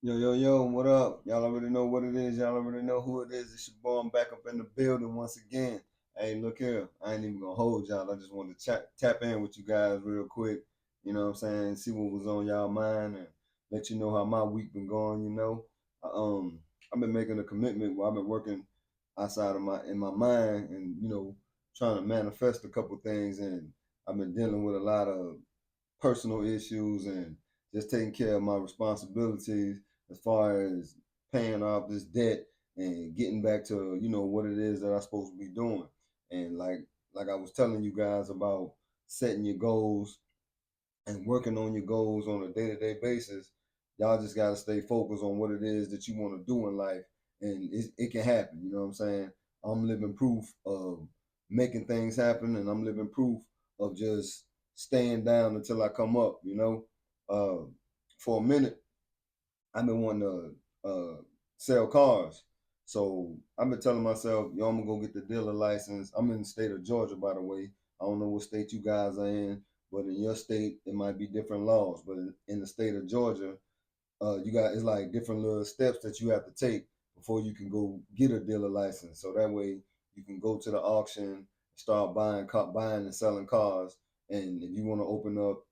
Yo, yo, yo, what up? Y'all already know what it is. Y'all already know who it is. It's your boy. I'm back up in the building once again. Hey, look here. I ain't even gonna hold y'all. I just wanted to tap in with you guys real quick. You know what I'm saying? See what was on y'all mind and let you know how my week been going, I, um I've been making a commitment where I've been working outside of my mind and, trying to manifest a couple things, and I've been dealing with a lot of personal issues and just taking care of my responsibilities as far as paying off this debt and getting back to what it is that I'm supposed to be doing. And like I was telling you guys about setting your goals and working on your goals on a day-to-day basis, y'all just got to stay focused on what it is that you want to do in life, and it can happen. You know what I'm saying? I'm living proof of making things happen, and I'm living proof of just staying down until I come up. For a minute, I've been wanting to sell cars. So I've been telling myself, yo, I'm gonna go get the dealer license. I'm in the state of Georgia, by the way. I don't know what state you guys are in, but in your state it might be different laws. But in the state of Georgia, you got it's like different little steps that you have to take before you can go get a dealer license. So that way you can go to the auction, start buying and selling cars. And if you want to open up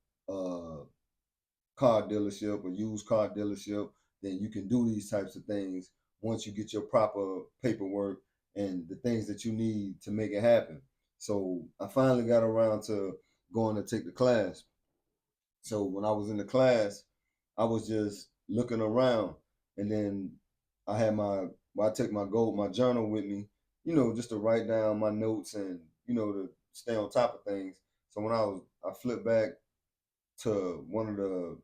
car dealership or used car dealership, then you can do these types of things once you get your proper paperwork and the things that you need to make it happen. So I finally got around to going to take the class. So when I was in the class, I was just looking around, and then I had I take my journal with me, just to write down my notes and to stay on top of things. So when I flipped back to one of the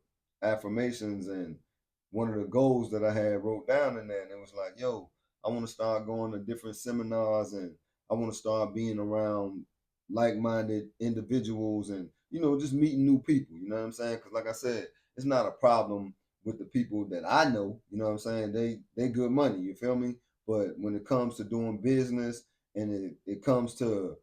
affirmations and one of the goals that I had wrote down in there, and it was like, yo, I want to start going to different seminars, and I want to start being around like-minded individuals, and just meeting new people. You know what I'm saying? Because like I said, it's not a problem with the people that I know. You know what I'm saying? They good money. You feel me? But when it comes to doing business and it comes to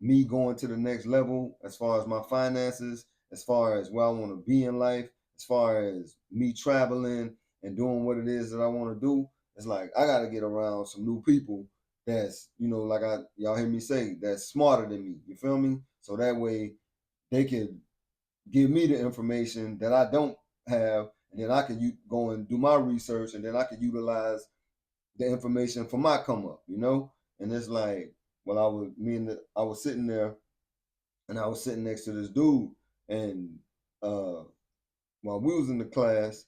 me going to the next level as far as my finances, as far as where I want to be in life, as far as me traveling and doing what it is that I want to do, it's like I got to get around some new people that's, like y'all hear me say, that's smarter than me. You feel me? So that way they can give me the information that I don't have, and then I can go and do my research, and then I can utilize the information for my come up. And it's like, well, I was sitting there, and I was sitting next to this dude, and uh, while we was in the class,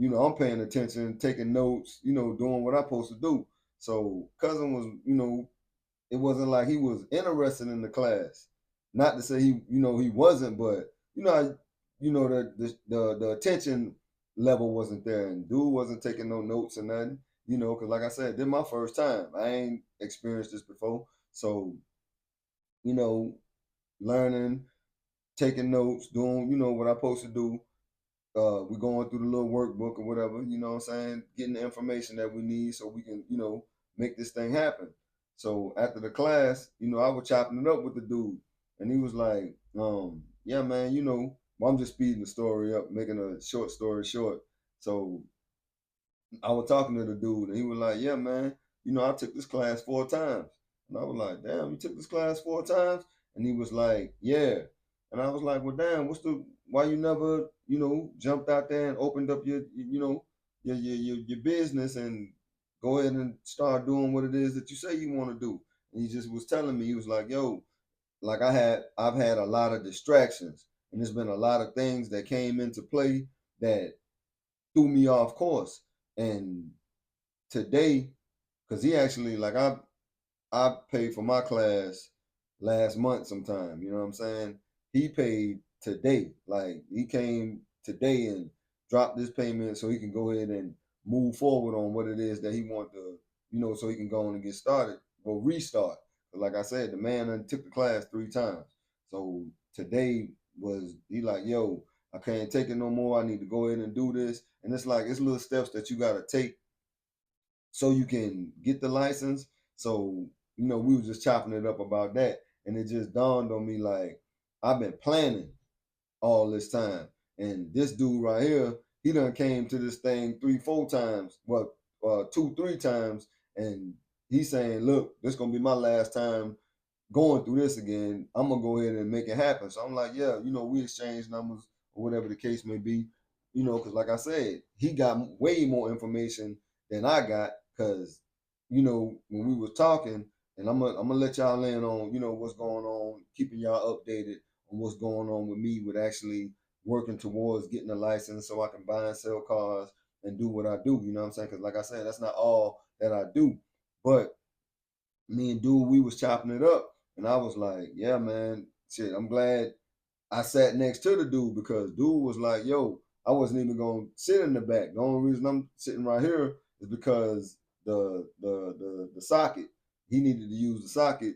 I'm paying attention, taking notes, doing what I'm supposed to do. So cousin was, it wasn't like he was interested in the class. Not to say he wasn't, but the attention level wasn't there, and dude wasn't taking no notes or nothing. Because like I said, this is my first time. I ain't experienced this before, so you know, learning, taking notes, doing what I'm supposed to do. We're going through the little workbook or whatever, what I'm saying, getting the information that we need so we can, make this thing happen. So after the class, I was chopping it up with the dude, and he was like, yeah, man, well, I'm just speeding the story up, making a short story short. So I was talking to the dude, and he was like, yeah, man, I took this class 4 times. And I was like, damn, you took this class 4 times? And he was like, yeah. And I was like, well, damn, why you never, jumped out there and opened up your business and go ahead and start doing what it is that you say you want to do. And he just was telling me, he was like, yo, like I've had a lot of distractions, and there's been a lot of things that came into play that threw me off course. And today, because he actually, like, I paid for my class last month sometime, you know what I'm saying? He paid today. Like, he came today and dropped this payment so he can go ahead and move forward on what it is that he want to, so he can go on and get started or restart. But like I said, the man done took the class 3 times. So today was, he like, yo, I can't take it no more. I need to go ahead and do this. And it's like, it's little steps that you got to take so you can get the license. So, we were just chopping it up about that. And it just dawned on me, like, I've been planning all this time. And this dude right here, he done came to this thing 3, 4 times, well, 2, 3 times, and he's saying, look, this gonna be my last time going through this again. I'm gonna go ahead and make it happen. So I'm like, yeah, we exchange numbers or whatever the case may be, because like I said, he got way more information than I got, because when we was talking, and I'm gonna let y'all in on what's going on, keeping y'all updated on what's going on with me with actually working towards getting a license so I can buy and sell cars and do what I do. You know what I'm saying? Because like I said, that's not all that I do, but me and dude, we was chopping it up, and I was like, yeah, man, shit, I'm glad I sat next to the dude, because dude was like, yo, I wasn't even gonna sit in the back. The only reason I'm sitting right here is because the socket, he needed to use the socket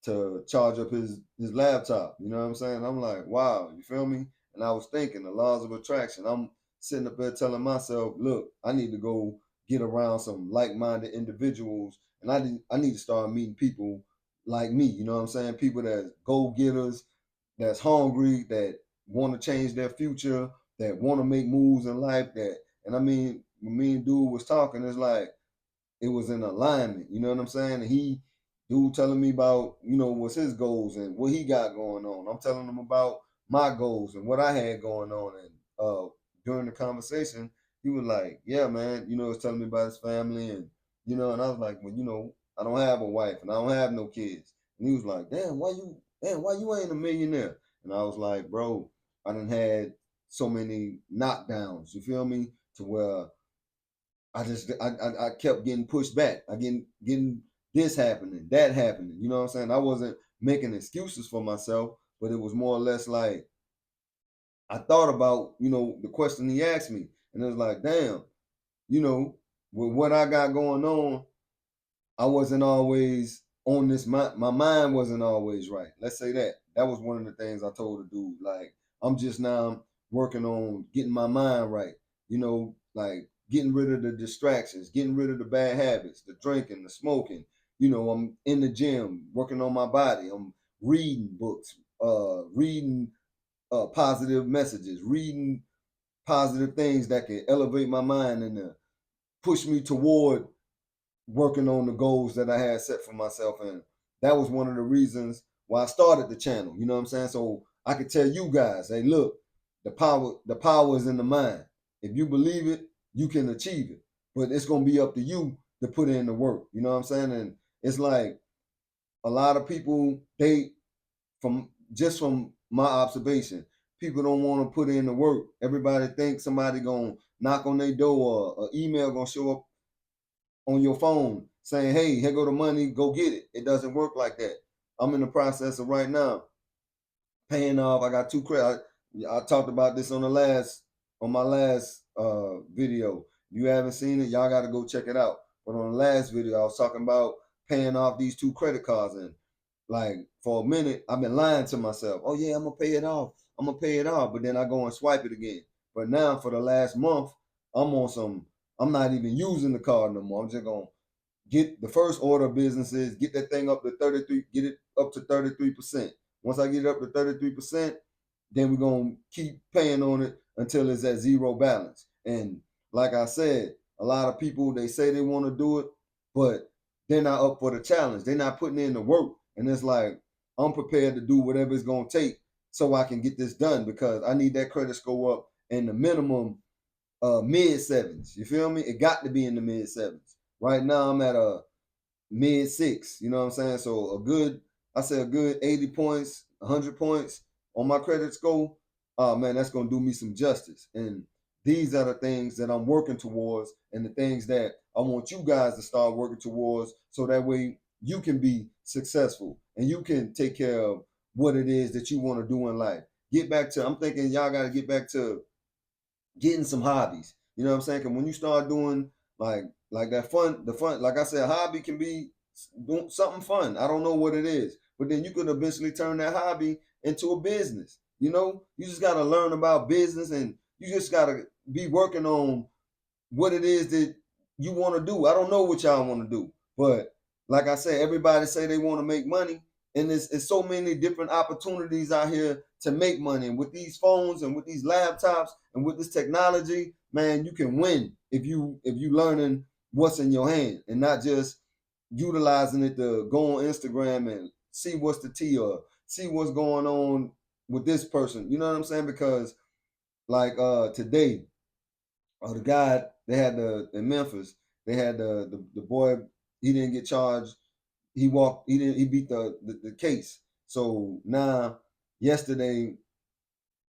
to charge up his laptop. You know what I'm saying? I'm like, wow, you feel me? And I was thinking the laws of attraction. I'm sitting up there telling myself, look, I need to go get around some like-minded individuals, and I need to start meeting people like me. You know what I'm saying? People that's go-getters, that's hungry, that want to change their future, that want to make moves in life. And I mean, when me and dude was talking, it's like it was in alignment. You know what I'm saying? And dude telling me about, what's his goals and what he got going on. I'm telling him about my goals and what I had going on. And during the conversation, he was like, yeah, man, he's telling me about his family, and I was like, well, I don't have a wife and I don't have no kids. And he was like, why you ain't a millionaire? And I was like, bro, I done had so many knockdowns, you feel me? To where I kept getting pushed back. I getting this happening, that happening. You know what I'm saying? I wasn't making excuses for myself, but it was more or less like I thought about, the question he asked me. And it was like, damn, with what I got going on, I wasn't always on this. My mind wasn't always right. Let's say that. That was one of the things I told the dude. Like, I'm just now working on getting my mind right. Like getting rid of the distractions, getting rid of the bad habits, the drinking, the smoking. I'm in the gym working on my body. I'm reading books, reading positive messages, reading positive things that can elevate my mind and push me toward working on the goals that I had set for myself. And that was one of the reasons why I started the channel. You know what I'm saying? So I could tell you guys, hey, look, the power is in the mind. If you believe it, you can achieve it. But it's gonna be up to you to put in the work. You know what I'm saying? And it's like a lot of people, from my observation, people don't want to put in the work. Everybody thinks somebody gonna knock on their door, or an email gonna show up on your phone saying, hey, here go the money, go get it. It doesn't work like that. I'm in the process of right now paying off. I got 2 credit. I talked about this on my last video. You haven't seen it, y'all got to go check it out. But on the last video, I was talking about paying off these 2 credit cards, and like for a minute, I've been lying to myself. Oh yeah, I'm gonna pay it off. I'm gonna pay it off, but then I go and swipe it again. But now for the last month, I'm on some. I'm not even using the card no more. I'm just gonna get the first order of businesses, get that thing up to 33, get it up to 33%. Once I get it up to 33%, then we're gonna keep paying on it until it's at zero balance. And like I said, a lot of people, they say they want to do it, but they're not up for the challenge. They're not putting in the work. And it's like, I'm prepared to do whatever it's gonna take so I can get this done, because I need that credit score up in the minimum mid sevens. You feel me? It got to be in the mid sevens. Right now I'm at a mid six. You know what I'm saying? So a good 80 points, 100 points on my credit score. Oh man, that's gonna do me some justice. And these are the things that I'm working towards, and the things that I want you guys to start working towards, so that way you can be successful and you can take care of what it is that you want to do in life. I'm thinking y'all got to get back to getting some hobbies. You know what I'm saying? Because when you start doing like that fun, like I said, hobby can be doing something fun. I don't know what it is, but then you could eventually turn that hobby into a business. You just got to learn about business, and you just got to be working on what it is that you want to do. I don't know what y'all want to do, but like I said, everybody say they want to make money, and it's so many different opportunities out here to make money. And with these phones and with these laptops and with this technology, man, you can win if you learning what's in your hand and not just utilizing it to go on Instagram and see what's the tea or see what's going on with this person. You know what I'm saying? Because like today, the guy they had in Memphis, they had the boy, he didn't get charged. He beat the case. So now yesterday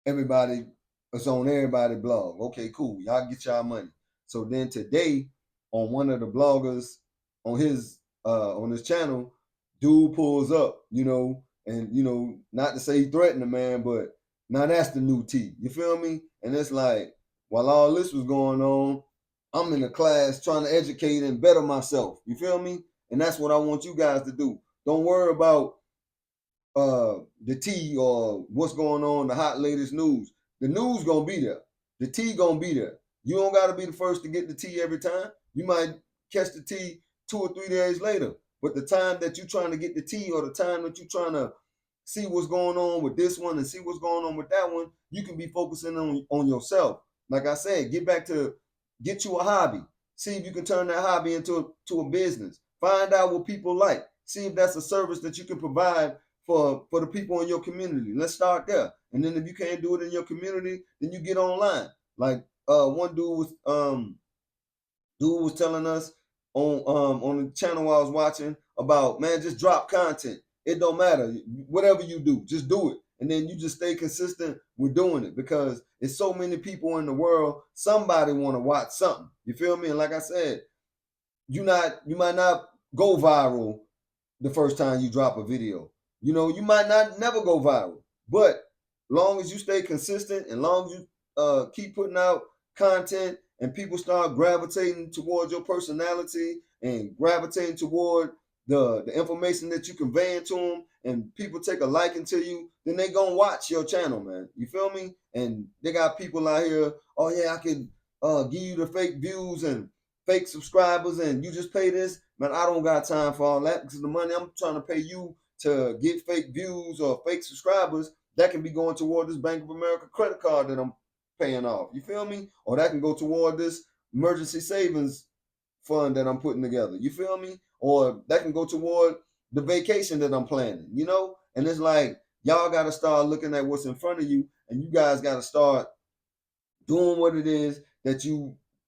everybody it's on everybody blog. Okay, cool. Y'all get y'all money. So then today on one of the bloggers on his channel, dude pulls up, and not to say he threatened the man, but now that's the new T. You feel me? And it's like while all this was going on, I'm in the class trying to educate and better myself. You feel me? And that's what I want you guys to do. Don't worry about the tea or what's going on, the hot latest news. The news gonna be there. The tea gonna be there. You don't gotta be the first to get the tea every time. You might catch the tea 2 or 3 days later. But the time that you're trying to get the tea or the time that you're trying to see what's going on with this one and see what's going on with that one, you can be focusing on yourself. Like I said, get you a hobby. See if you can turn that hobby into a business. Find out what people like. See if that's a service that you can provide for the people in your community. Let's start there. And then if you can't do it in your community, then you get online. Like one dude was telling us on the channel I was watching about, man, just drop content. It don't matter. Whatever you do, just do it. And then you just stay consistent with doing it because it's so many people in the world, somebody want to watch something. You feel me? And like I said, you might not go viral the first time you drop a video. You might not never go viral, but long as you stay consistent and long as you keep putting out content and people start gravitating towards your personality and gravitating toward the information that you conveying to them, and people take a liking to you, then they gonna watch your channel, man. You feel me? And they got people out here, oh yeah, I can give you the fake views and fake subscribers and you just pay this. Man, I don't got time for all that because the money I'm trying to pay you to get fake views or fake subscribers, that can be going toward this Bank of America credit card that I'm paying off. You feel me? Or that can go toward this emergency savings fund that I'm putting together. You feel me? Or that can go toward the vacation that I'm planning. And it's like y'all got to start looking at what's in front of you, and you guys got to start doing what it is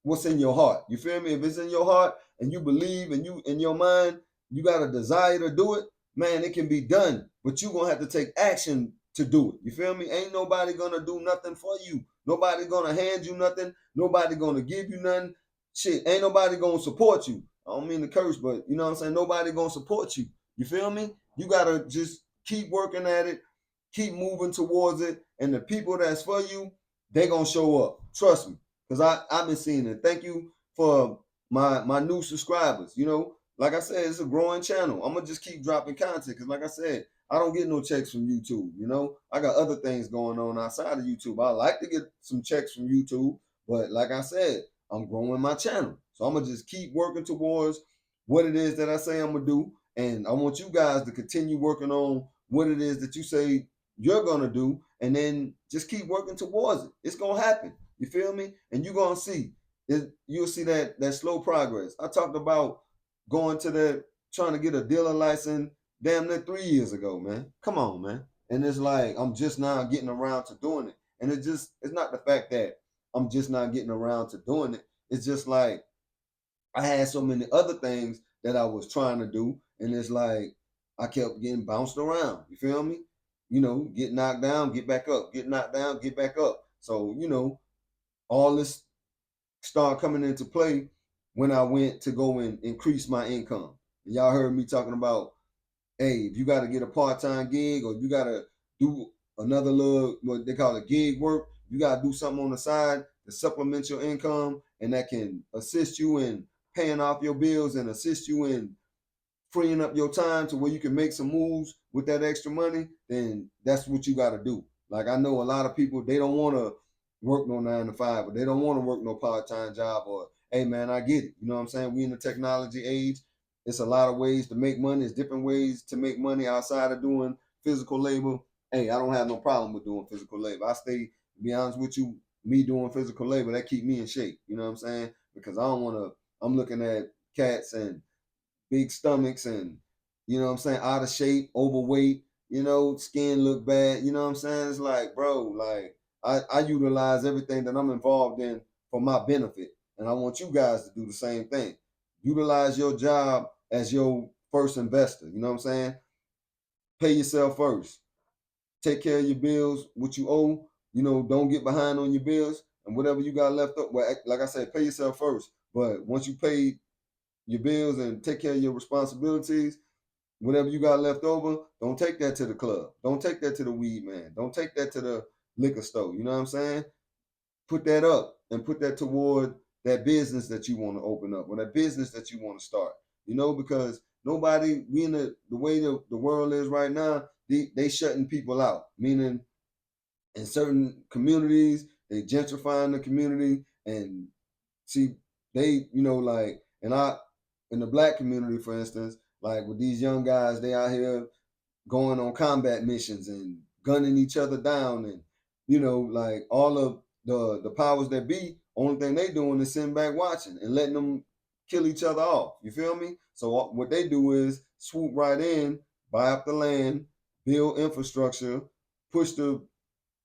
what's in your heart. You feel me? If it's in your heart and you believe and you in your mind, you got a desire to do it, man, it can be done. But you're gonna have to take action to do it. You feel me? Ain't nobody gonna do nothing for you. Nobody gonna hand you nothing. Nobody gonna give you nothing. Shit, ain't nobody gonna support you. I don't mean to curse, but you know what I'm saying? Nobody gonna support you. You feel me? You gotta just keep working at it, keep moving towards it, and the people that's for you, they gonna show up. Trust me, because I've been seeing it. Thank you for my new subscribers. Like I said, it's a growing channel. I'm gonna just keep dropping content because, like I said, I don't get no checks from YouTube. I got other things going on outside of YouTube. I like to get some checks from YouTube, but like I said, I'm growing my channel, so I'm gonna just keep working towards what it is that I say I'm gonna do, and I want you guys to continue working on what it is that you say you're gonna do, and then just keep working towards it. It's gonna happen. You feel me? And you're gonna see you'll see that slow progress. I talked about going to trying to get a dealer license damn near 3 years ago, man. Come on, man. And it's like I'm just now getting around to doing it. And it's not the fact that I'm just not getting around to doing it. It's just like I had so many other things that I was trying to do, and it's like I kept getting bounced around. You feel me? Get knocked down, get back up, get knocked down, get back up. So, all this started coming into play when I went to go and increase my income. And y'all heard me talking about, hey, if you got to get a part-time gig or you got to do another little, what they call it, gig work, you got to do something on the side to supplement your income, and that can assist you in paying off your bills and assist you in freeing up your time to where you can make some moves with that extra money, then that's what you got to do. Like I know a lot of people, they don't want to work no 9 to 5, or they don't want to work no part-time job, or hey man, I get it. You know what I'm saying? We in the technology age. It's a lot of ways to make money. It's different ways to make money outside of doing physical labor hey, I don't have no problem with doing physical labor. I stay, to be honest with you, me doing physical labor, that keep me in shape. You know what I'm saying? Because I don't want to, I'm looking at cats and big stomachs and, you know what I'm saying, out of shape, overweight, skin look bad. You know what I'm saying? It's like, bro, like I utilize everything that I'm involved in for my benefit. And I want you guys to do the same thing. Utilize your job as your first investor. You know what I'm saying? Pay yourself first. Take care of your bills, what you owe. Don't get behind on your bills and whatever you got left up. Well, like I said, pay yourself first. But once you pay your bills and take care of your responsibilities, whatever you got left over, don't take that to the club. Don't take that to the weed man. Don't take that to the liquor store. You know what I'm saying? Put that up and put that toward that business that you want to open up or that business that you want to start. Because nobody, we in the way the world is right now, they shutting people out. Meaning in certain communities, they gentrifying the community and see they, like, in the black community, for instance, like with these young guys, they out here going on combat missions and gunning each other down, and like all of the powers that be, only thing they doing is sitting back watching and letting them kill each other off. You feel me? So what they do is swoop right in, buy up the land, build infrastructure, push the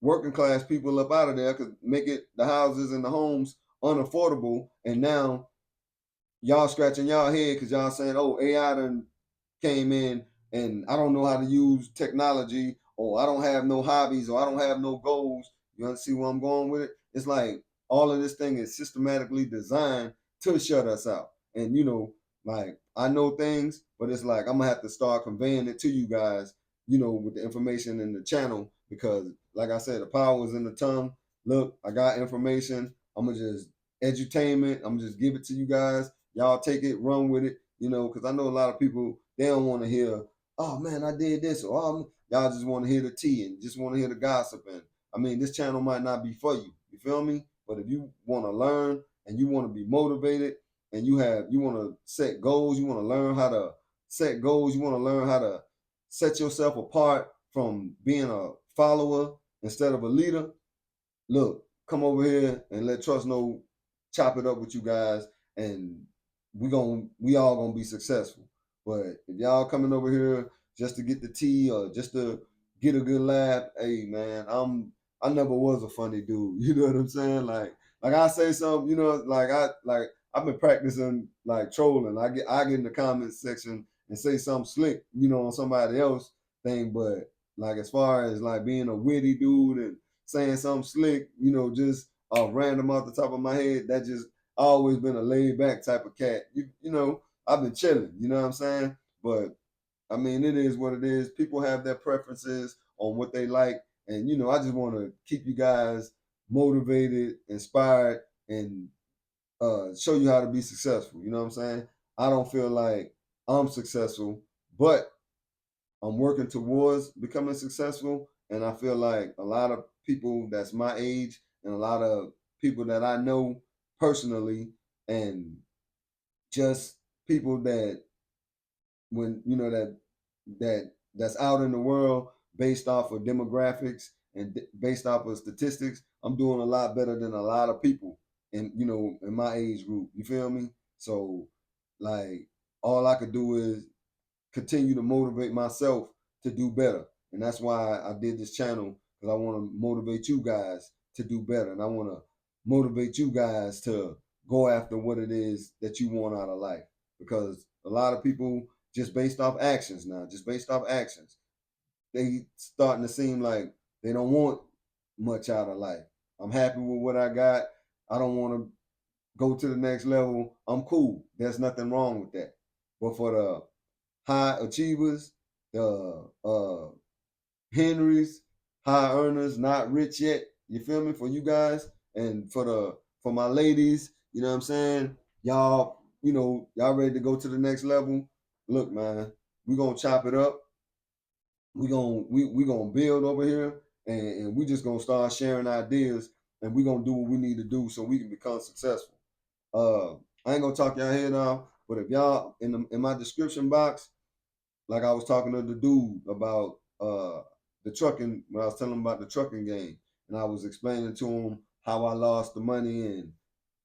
working class people up out of there, cause make it the houses and the homes unaffordable, and now y'all scratching y'all head because y'all saying, "Oh, AI done came in, and I don't know how to use technology, or I don't have no hobbies, or I don't have no goals." You understand where I'm going with it? It's like all of this thing is systematically designed to shut us out. And like I know things, but it's like I'm gonna have to start conveying it to you guys, with the information in the channel, because like I said, the power is in the tongue. Look, I got information. I'm gonna just edutainment. I'm gonna just give it to you guys. Y'all take it, run with it, because I know a lot of people, they don't want to hear, "Oh man, I did this," or y'all just want to hear the tea and just want to hear the gossip. And I mean, this channel might not be for you. You feel me? But if you want to learn and you want to be motivated and you want to set goals, you want to learn how to set goals, you want to learn how to set yourself apart from being a follower instead of a leader, look, come over here and let Trust know, chop it up with you guys, and we all gonna be successful. But if y'all coming over here just to get the tea or just to get a good laugh, hey man, I never was a funny dude. You know what I'm saying? Like I say something, I've been practicing like trolling. I get in the comments section and say something slick, on somebody else thing, but like as far as like being a witty dude and saying something slick, just random off the top of my head. That just always been a laid back type of cat. I've been chilling. You know what I'm saying? But I mean, it is what it is. People have their preferences on what they like, and I just want to keep you guys motivated, inspired, and show you how to be successful. You know what I'm saying? I don't feel like I'm successful, but I'm working towards becoming successful. And I feel like a lot of people that's my age and a lot of people that I know personally, and just people that when that's out in the world, based off of demographics and based off of statistics, I'm doing a lot better than a lot of people in my age group. You feel me? So like all I could do is continue to motivate myself to do better. And that's why I did this channel, because I want to motivate you guys to do better. And I want to motivate you guys to go after what it is that you want out of life. Because a lot of people, just based off actions now, just based off actions, they starting to seem like they don't want much out of life. I'm happy with what I got. I don't want to go to the next level. I'm cool. There's nothing wrong with that. But for the high achievers, the Henrys, high earners, not rich yet. You feel me? For you guys, and for my ladies, you know what I'm saying? Y'all ready to go to the next level? Look, man, we gonna chop it up. We gonna build over here, and we just gonna start sharing ideas, and we gonna do what we need to do so we can become successful. I ain't gonna talk y'all head off, but if y'all in my description box, like I was talking to the dude about the trucking, when I was telling him about the trucking game, and I was explaining to him how I lost the money and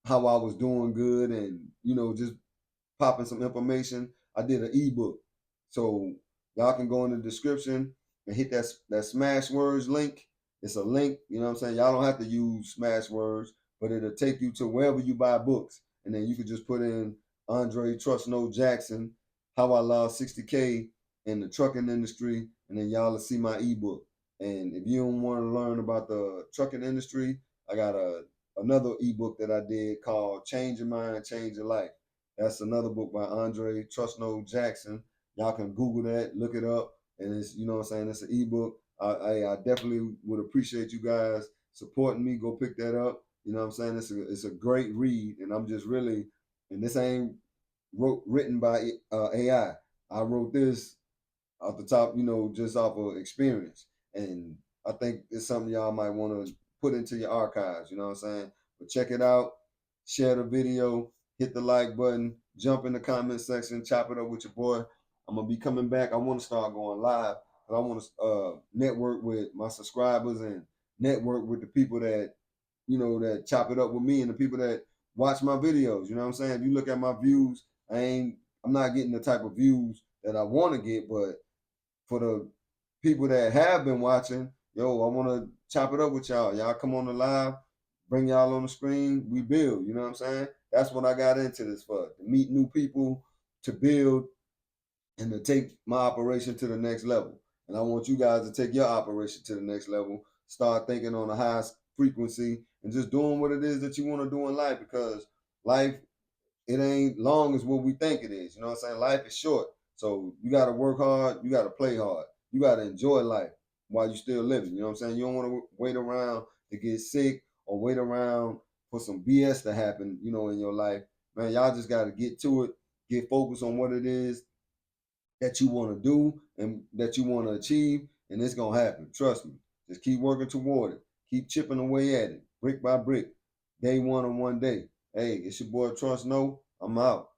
how I was doing good, and just popping some information. I did an ebook, so y'all can go in the description and hit that Smash Words link. It's a link, you know what I'm saying. Y'all don't have to use Smash Words, but it'll take you to wherever you buy books, and then you could just put in Andre Trust No Jackson, How I Lost 60K in the Trucking Industry, and then y'all will see my ebook. And if you don't want to learn about the trucking industry, I got another ebook that I did called Change Your Mind, Change Your Life. That's another book by Andre Trustno Jackson. Y'all can Google that, look it up, and it's what I'm saying. It's an ebook. I definitely would appreciate you guys supporting me. Go pick that up. You know what I'm saying? It's a great read, and I'm just really, and this ain't written by AI. I wrote this off the top, just off of experience. And I think it's something y'all might want to put into your archives, you know what I'm saying? But check it out, share the video, hit the like button, jump in the comment section, chop it up with your boy. I'm gonna be coming back. I want to start going live. I want to network with my subscribers and network with the people that that chop it up with me and the people that watch my videos. You know what I'm saying? If you look at my views, I'm not getting the type of views that I want to get, but for the people that have been watching, yo, I want to chop it up with y'all. Y'all come on the live, bring y'all on the screen, we build. You know what I'm saying? That's what I got into this for, to meet new people, to build, and to take my operation to the next level. And I want you guys to take your operation to the next level. Start thinking on a high frequency and just doing what it is that you want to do in life, because life, it ain't long as what we think it is. You know what I'm saying? Life is short. So you got to work hard. You got to play hard. You got to enjoy life while you're still living. You know what I'm saying? You don't want to wait around to get sick or wait around for some BS to happen, in your life. Man, y'all just got to get to it, get focused on what it is that you want to do and that you want to achieve, and it's going to happen. Trust me. Just keep working toward it. Keep chipping away at it, brick by brick, day one on one day. Hey, it's your boy Trust No. I'm out.